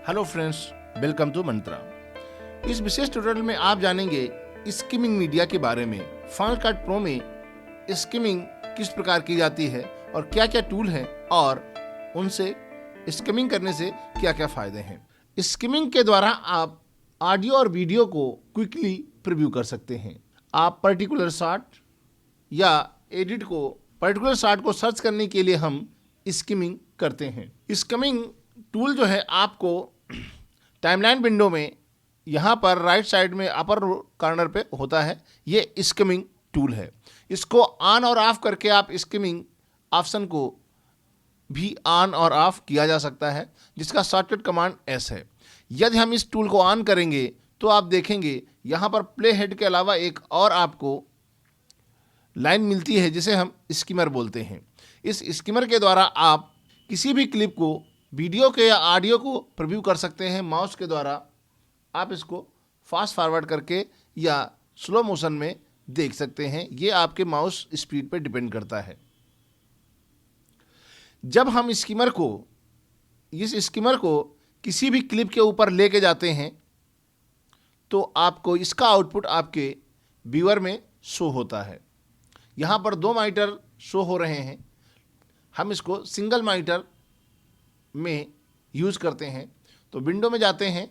Hello friends, welcome to मंत्रा। इस विशेष tutorial में आप जानेंगे स्किमिंग मीडिया के बारे में। फाइनल कट प्रो में स्किमिंग किस प्रकार की जाती है और क्या क्या टूल हैं और उनसे स्किमिंग करने से क्या क्या फ़ायदे हैं। स्किमिंग के द्वारा आप ऑडियो और वीडियो को क्विकली प्रीव्यू कर सकते हैं। आप पर्टिकुलर शॉट या एडिट को पर्टिकुलर शॉट को सर्च करने के लिए हम स्किमिंग करते हैं। स्किमिंग टूल जो है आपको टाइमलाइन विंडो में यहाँ पर राइट साइड में अपर कॉर्नर पे होता है। ये स्किमिंग टूल है। इसको ऑन और ऑफ करके आप स्किमिंग ऑप्शन को भी ऑन और ऑफ किया जा सकता है, जिसका शॉर्टकट कमांड एस है। यदि हम इस टूल को ऑन करेंगे तो आप देखेंगे यहाँ पर प्ले हेड के अलावा एक और आपको लाइन मिलती है जिसे हम स्किमर बोलते हैं। इस स्किमर के द्वारा आप किसी भी क्लिप को, वीडियो के या ऑडियो को प्रीव्यू कर सकते हैं। माउस के द्वारा आप इसको फास्ट फॉरवर्ड करके या स्लो मोशन में देख सकते हैं। ये आपके माउस स्पीड पर डिपेंड करता है। जब हम इस स्किमर को किसी भी क्लिप के ऊपर लेके जाते हैं तो आपको इसका आउटपुट आपके व्यूअर में शो होता है। यहाँ पर 2 मॉनिटर शो हो रहे हैं। हम इसको सिंगल मॉनिटर में यूज़ करते हैं। तो विंडो में जाते हैं,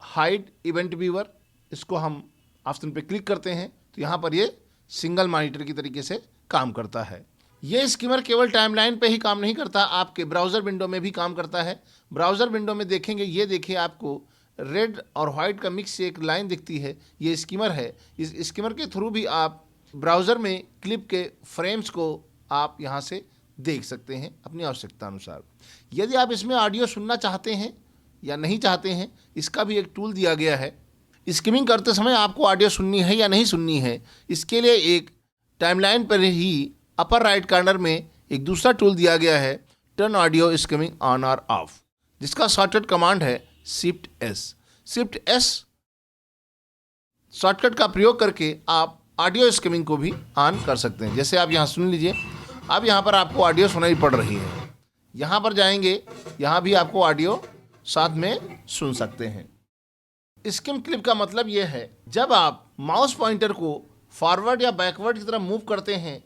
हाइड इवेंट व्यूअर, इसको हम ऑप्शन पे क्लिक करते हैं तो यहाँ पर ये सिंगल मॉनिटर की तरीके से काम करता है। ये स्किमर केवल टाइमलाइन पे ही काम नहीं करता, आपके ब्राउज़र विंडो में भी काम करता है। ब्राउज़र विंडो में देखेंगे, ये देखिए आपको रेड और वाइट का मिक्स से एक लाइन दिखती है, ये स्किमर है। इस स्किमर के थ्रू भी आप ब्राउज़र में क्लिप के फ्रेम्स को आप यहाँ से देख सकते हैं अपनी आवश्यकता अनुसार। यदि आप इसमें ऑडियो सुनना चाहते हैं या नहीं चाहते हैं, इसका भी एक टूल दिया गया है। स्किमिंग करते समय आपको ऑडियो सुननी है या नहीं सुननी है, इसके लिए एक टाइमलाइन पर ही अपर राइट कॉर्नर में एक दूसरा टूल दिया गया है, टर्न ऑडियो स्किमिंग ऑन और ऑफ, जिसका शॉर्टकट कमांड है shift S. Shift S shortcut का प्रयोग करके आप ऑडियो स्किमिंग को भी ऑन कर सकते हैं। जैसे आप यहाँ सुन लीजिए, अब यहाँ पर आपको ऑडियो सुनाई पड़ रही है। यहाँ पर जाएंगे, यहाँ भी आपको ऑडियो साथ में सुन सकते हैं। स्किम क्लिप का मतलब ये है, जब आप माउस पॉइंटर को फॉरवर्ड या बैकवर्ड की तरफ मूव करते हैं,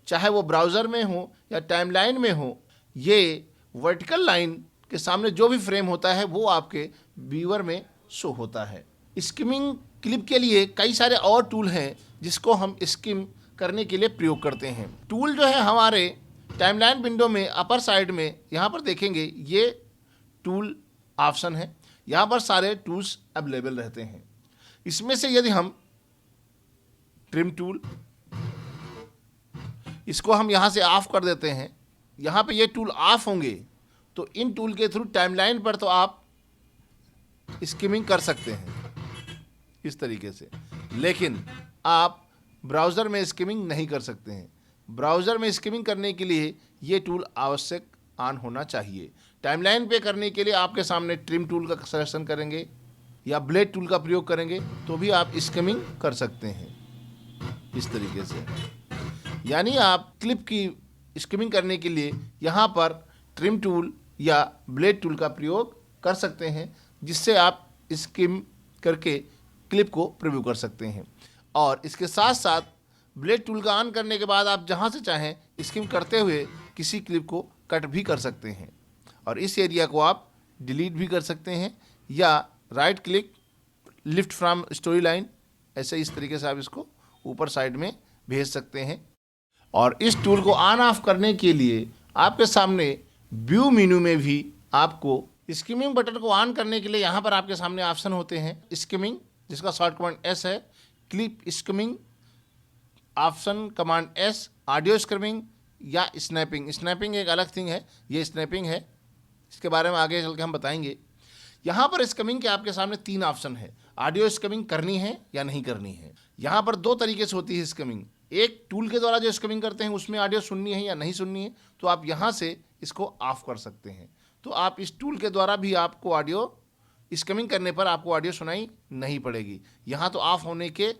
चाहे वो ब्राउज़र में हो या टाइमलाइन में हो, ये वर्टिकल लाइन के सामने जो भी फ्रेम होता है वो आपके व्यूअर में शो होता है। स्किमिंग क्लिप के लिए कई सारे और टूल हैं जिसको हम स्किम करने के लिए प्रयोग करते हैं। टूल जो है हमारे टाइमलाइन विंडो में अपर साइड में यहाँ पर देखेंगे, ये टूल ऑप्शन है। यहाँ पर सारे टूल्स अवेलेबल रहते हैं। इसमें से यदि हम ट्रिम टूल, इसको हम यहाँ से ऑफ कर देते हैं, यहाँ पे ये टूल ऑफ होंगे तो इन टूल के थ्रू टाइमलाइन पर तो आप स्किमिंग कर सकते हैं इस तरीके से, लेकिन आप ब्राउज़र में स्किमिंग नहीं कर सकते हैं। ब्राउज़र में स्किमिंग करने के लिए ये टूल आवश्यक ऑन होना चाहिए। टाइमलाइन पे करने के लिए आपके सामने ट्रिम टूल का सिलेक्शन करेंगे या ब्लेड टूल का प्रयोग करेंगे तो भी आप स्किमिंग कर सकते हैं इस तरीके से। यानी आप क्लिप की स्किमिंग करने के लिए यहाँ पर ट्रिम टूल या ब्लेड टूल का प्रयोग कर सकते हैं, जिससे आप स्किम करके क्लिप को प्रीव्यू कर सकते हैं। और इसके साथ साथ ब्लेड टूल का ऑन करने के बाद आप जहाँ से चाहें स्किम करते हुए किसी क्लिप को कट भी कर सकते हैं और इस एरिया को आप डिलीट भी कर सकते हैं या right click lift from story line, ऐसे इस तरीके से आप इसको ऊपर साइड में भेज सकते हैं। और इस टूल को ऑन ऑफ करने के लिए आपके सामने व्यू मेन्यू में भी आपको स्किमिंग बटन को ऑन करने के लिए यहाँ पर आपके सामने ऑप्शन होते हैं। स्किमिंग, जिसका शॉर्ट कमांड एस है, clip skimming option command S, audio skimming या स्नैपिंग। स्नैपिंग एक अलग थिंग है, ये स्नैपिंग है, इसके बारे में आगे चल के हम बताएंगे। यहाँ पर स्किमिंग के आपके सामने 3 ऑप्शन है। ऑडियो स्किमिंग करनी है या नहीं करनी है। यहाँ पर 2 तरीके से होती है स्किमिंग। एक टूल के द्वारा जो स्किमिंग करते हैं उसमें ऑडियो सुननी है या नहीं सुननी है, तो आप यहाँ से इसको ऑफ कर सकते हैं। तो आप इस टूल के द्वारा भी आपको ऑडियो स्किमिंग करने पर आपको ऑडियो सुनाई नहीं पड़ेगी। यहाँ तो ऑफ होने के,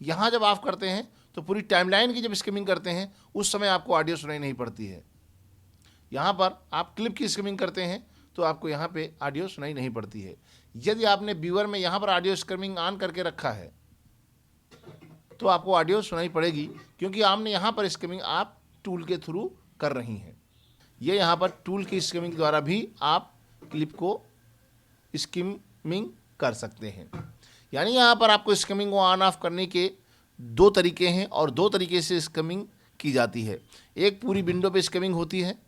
यहाँ जब ऑफ करते हैं तो पूरी टाइमलाइन की जब स्किमिंग करते हैं उस समय आपको ऑडियो सुनाई नहीं पड़ती है। यहाँ पर आप क्लिप की स्किमिंग करते हैं तो आपको यहाँ पे ऑडियो सुनाई नहीं पड़ती है। यदि आपने व्यूअर में यहाँ पर ऑडियो स्किमिंग ऑन करके रखा है तो आपको ऑडियो सुनाई पड़ेगी, क्योंकि आपने यहाँ पर स्किमिंग आप टूल के थ्रू कर रही हैं। ये यहाँ पर टूल की स्किमिंग द्वारा भी आप क्लिप को स्किमिंग कर सकते हैं। यानी यहाँ पर आपको स्किमिंग को ऑन ऑफ करने के दो तरीके हैं और दो तरीके से स्किमिंग की जाती है। एक पूरी विंडो पे स्किमिंग होती है,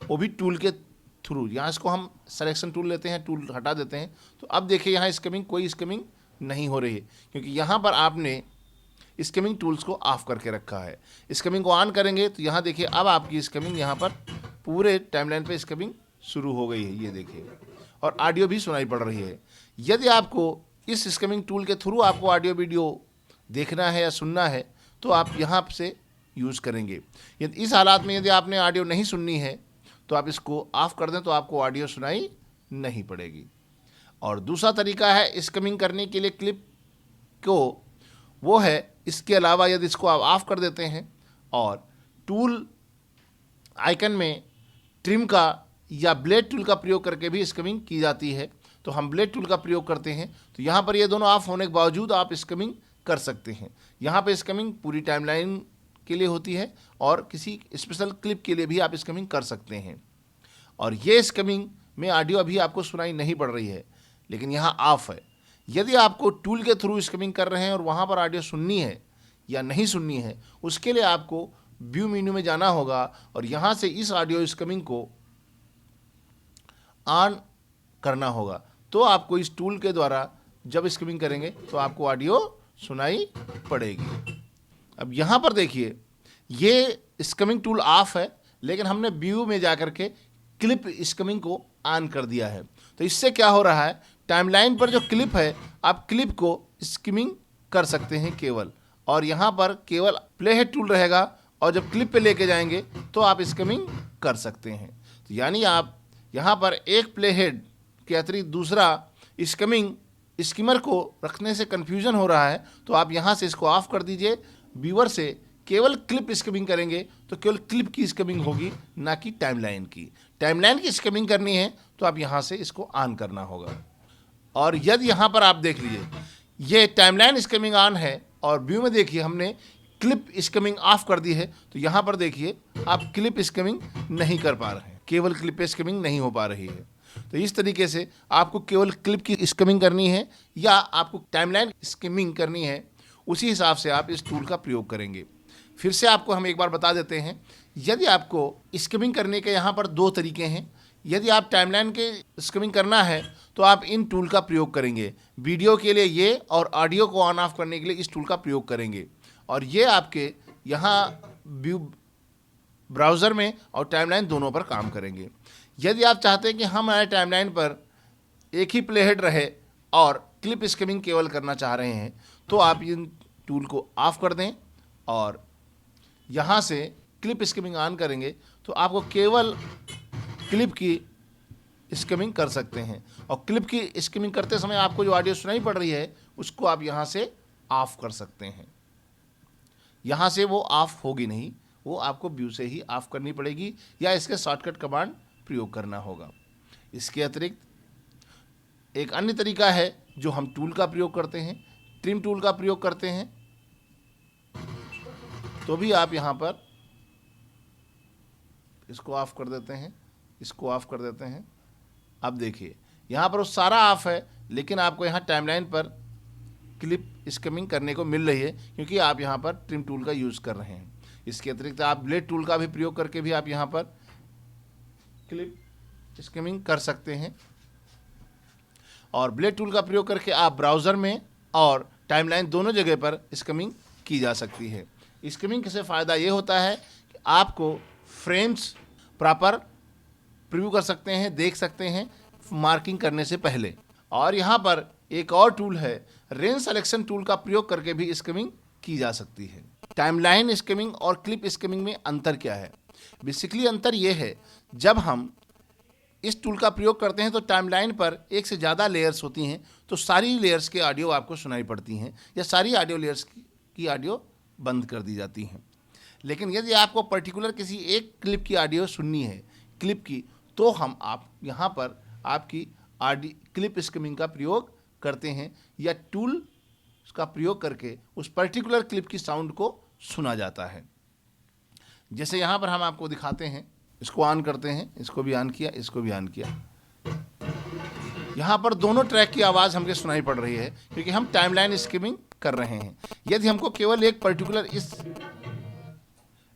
वो भी टूल के थ्रू। यहाँ इसको हम सिलेक्शन टूल लेते हैं, टूल हटा देते हैं, तो अब देखिए यहाँ स्किमिंग, कोई स्किमिंग नहीं हो रही है, क्योंकि यहाँ पर आपने स्किमिंग टूल्स को ऑफ करके रखा है। स्किमिंग को ऑन करेंगे तो यहाँ देखिए अब आपकी स्किमिंग यहाँ पर पूरे टाइमलाइन पे स्किमिंग शुरू हो गई है, ये देखिए, और ऑडियो भी सुनाई पड़ रही है। यदि आपको इस स्किमिंग टूल के थ्रू आपको ऑडियो वीडियो देखना है या सुनना है तो आप यहाँ से यूज़ करेंगे। यदि इस हालात में यदि आपने ऑडियो नहीं सुननी है तो आप इसको ऑफ कर दें तो आपको ऑडियो सुनाई नहीं पड़ेगी। और दूसरा तरीका है स्किमिंग करने के लिए क्लिप को, वो है इसके अलावा यदि इसको आप ऑफ कर देते हैं और टूल आइकन में ट्रिम का या ब्लेड टूल का प्रयोग करके भी स्किमिंग की जाती है, तो हम ब्लेड टूल का प्रयोग करते हैं तो यहाँ पर ये दोनों ऑफ होने के बावजूद आप स्किमिंग कर सकते हैं। यहाँ पर स्किमिंग पूरी टाइमलाइन के लिए होती है और किसी स्पेशल क्लिप के लिए भी आप स्किमिंग कर सकते हैं। और ये स्किमिंग में ऑडियो अभी आपको सुनाई नहीं पड़ रही है, लेकिन यहाँ ऑफ है। यदि आपको टूल के थ्रू स्किमिंग कर रहे हैं और वहाँ पर ऑडियो सुननी है या नहीं सुननी है, उसके लिए आपको व्यू मेन्यू में जाना होगा और यहाँ से इस ऑडियो स्किमिंग को ऑन करना होगा, तो आपको इस टूल के द्वारा जब स्किमिंग करेंगे तो आपको ऑडियो सुनाई पड़ेगी। अब यहाँ पर देखिए ये स्किमिंग टूल ऑफ है, लेकिन हमने व्यू में जाकर के क्लिप स्किमिंग को ऑन कर दिया है। तो इससे क्या हो रहा है, टाइमलाइन पर जो क्लिप है आप क्लिप को स्किमिंग कर सकते हैं केवल, और यहाँ पर केवल प्ले हेड टूल रहेगा और जब क्लिप पे लेके जाएंगे तो आप स्किमिंग कर सकते हैं। तो यानी आप यहाँ पर एक प्ले हेड के अतिरिक्त दूसरा स्किमिंग स्किमर को रखने से कन्फ्यूजन हो रहा है, तो आप यहाँ से इसको ऑफ कर दीजिए। व्यूअर से केवल क्लिप स्किमिंग करेंगे तो केवल क्लिप की स्किमिंग होगी, ना कि टाइमलाइन की। टाइमलाइन की स्किमिंग करनी है तो आप यहाँ से इसको ऑन करना होगा। और यदि यहाँ पर आप देख लीजिए ये टाइमलाइन स्किमिंग ऑन है और व्यू में देखिए हमने क्लिप स्किमिंग ऑफ कर दी है, तो यहाँ पर देखिए आप क्लिप स्किमिंग नहीं कर पा रहे हैं, केवल क्लिप स्किमिंग नहीं हो पा रही है। तो इस तरीके से आपको केवल क्लिप की स्किमिंग करनी है या आपको टाइमलाइन स्किमिंग करनी है, उसी हिसाब से आप इस टूल का प्रयोग करेंगे। फिर से आपको हम एक बार बता देते हैं, यदि आपको स्किमिंग करने के यहाँ पर दो तरीके हैं। यदि आप टाइमलाइन के स्किमिंग करना है तो आप इन टूल का प्रयोग करेंगे, वीडियो के लिए ये और ऑडियो को ऑन ऑफ करने के लिए इस टूल का प्रयोग करेंगे। और ये आपके यहाँ व्यू ब्राउज़र में और टाइमलाइन दोनों पर काम करेंगे। यदि आप चाहते हैं कि हमारे टाइमलाइन पर एक ही प्ले हेड रहे और क्लिप स्किमिंग केवल करना चाह रहे हैं, तो आप इन टूल को ऑफ कर दें और यहाँ से क्लिप स्किमिंग ऑन करेंगे तो आपको केवल क्लिप की स्किमिंग कर सकते हैं। और क्लिप की स्किमिंग करते समय आपको जो ऑडियो सुनाई पड़ रही है उसको आप यहाँ से ऑफ कर सकते हैं। यहाँ से वो ऑफ होगी नहीं, वो आपको व्यू से ही ऑफ करनी पड़ेगी या इसके शॉर्टकट कमांड प्रयोग करना होगा। इसके अतिरिक्त एक अन्य तरीका है जो हम टूल का प्रयोग करते हैं, ट्रिम टूल का प्रयोग करते हैं, तो भी आप यहाँ पर इसको ऑफ कर देते हैं, इसको ऑफ कर देते हैं। अब देखिए यहाँ पर वो सारा ऑफ है, लेकिन आपको यहाँ टाइमलाइन पर क्लिप स्किमिंग करने को मिल रही है क्योंकि आप यहाँ पर ट्रिम टूल का यूज़ कर रहे हैं। इसके अतिरिक्त आप ब्लेड टूल का भी प्रयोग करके भी आप यहाँ पर क्लिप स्किमिंग कर सकते हैं। और ब्लेड टूल का प्रयोग करके आप ब्राउज़र में और टाइमलाइन दोनों जगह पर स्किमिंग की जा सकती है। स्किमिंग से फ़ायदा ये होता है कि आपको फ्रेम्स प्रॉपर प्रीव्यू कर सकते हैं, देख सकते हैं मार्किंग करने से पहले। और यहाँ पर एक और टूल है, रेंज सिलेक्शन टूल का प्रयोग करके भी स्किमिंग की जा सकती है। टाइमलाइन स्किमिंग और क्लिप स्किमिंग में अंतर क्या है? बेसिकली अंतर ये है, जब हम इस टूल का प्रयोग करते हैं तो टाइमलाइन पर एक से ज़्यादा लेयर्स होती हैं, तो सारी लेयर्स के ऑडियो आपको सुनाई पड़ती हैं या सारी ऑडियो लेयर्स की ऑडियो बंद कर दी जाती हैं। लेकिन यदि आपको पर्टिकुलर किसी एक क्लिप की ऑडियो सुननी है, क्लिप की, तो हम आप यहाँ पर आपकी क्लिप स्किमिंग का प्रयोग करते हैं, या टूल का प्रयोग करके उस पर्टिकुलर क्लिप की साउंड को सुना जाता है। जैसे यहाँ पर हम आपको दिखाते हैं, इसको ऑन करते हैं, इसको भी ऑन किया, इसको भी ऑन किया। यहाँ पर दोनों ट्रैक की आवाज़ हमको सुनाई पड़ रही है क्योंकि हम टाइमलाइन स्किमिंग कर रहे हैं। यदि हमको केवल एक पर्टिकुलर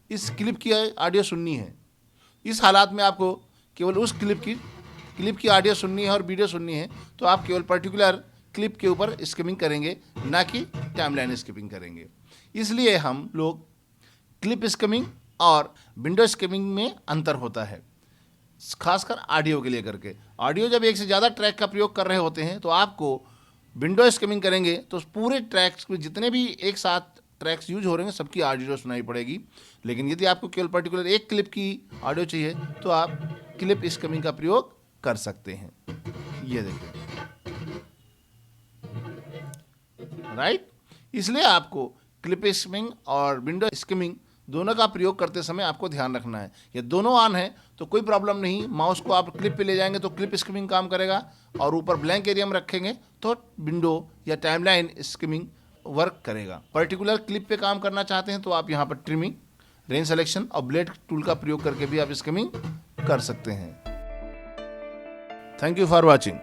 इस क्लिप की ऑडियो सुननी है, इस हालात में आपको केवल उस क्लिप की ऑडियो सुननी है और वीडियो सुननी है, तो आप केवल पर्टिकुलर क्लिप के ऊपर स्किमिंग करेंगे, ना कि टाइमलाइन स्किमिंग करेंगे। इसलिए हम लोग क्लिप स्किमिंग और विंडो स्किमिंग में अंतर होता है, खासकर ऑडियो के लिए करके। ऑडियो जब एक से ज़्यादा ट्रैक का प्रयोग कर रहे होते हैं तो आपको विंडो स्किमिंग करेंगे तो पूरे ट्रैक्स में जितने भी एक साथ ट्रैक्स यूज हो रहे हैं सबकी ऑडियो सुनाई पड़ेगी। लेकिन यदि आपको केवल पर्टिकुलर एक क्लिप की ऑडियो चाहिए तो आप क्लिप स्किमिंग का प्रयोग कर सकते हैं। ये देखिए, राइट। इसलिए आपको क्लिप स्किमिंग और विंडो स्किमिंग दोनों का प्रयोग करते समय आपको ध्यान रखना है। ये दोनों ऑन है तो कोई प्रॉब्लम नहीं, माउस को आप क्लिप पे ले जाएंगे तो क्लिप स्किमिंग काम करेगा, और ऊपर ब्लैंक एरिया में रखेंगे तो विंडो या टाइमलाइन स्किमिंग वर्क करेगा। पर्टिकुलर क्लिप पे काम करना चाहते हैं तो आप यहाँ पर ट्रिमिंग, रेंज सिलेक्शन और ब्लेड टूल का प्रयोग करके भी आप स्किमिंग कर सकते हैं। Thank you for watching.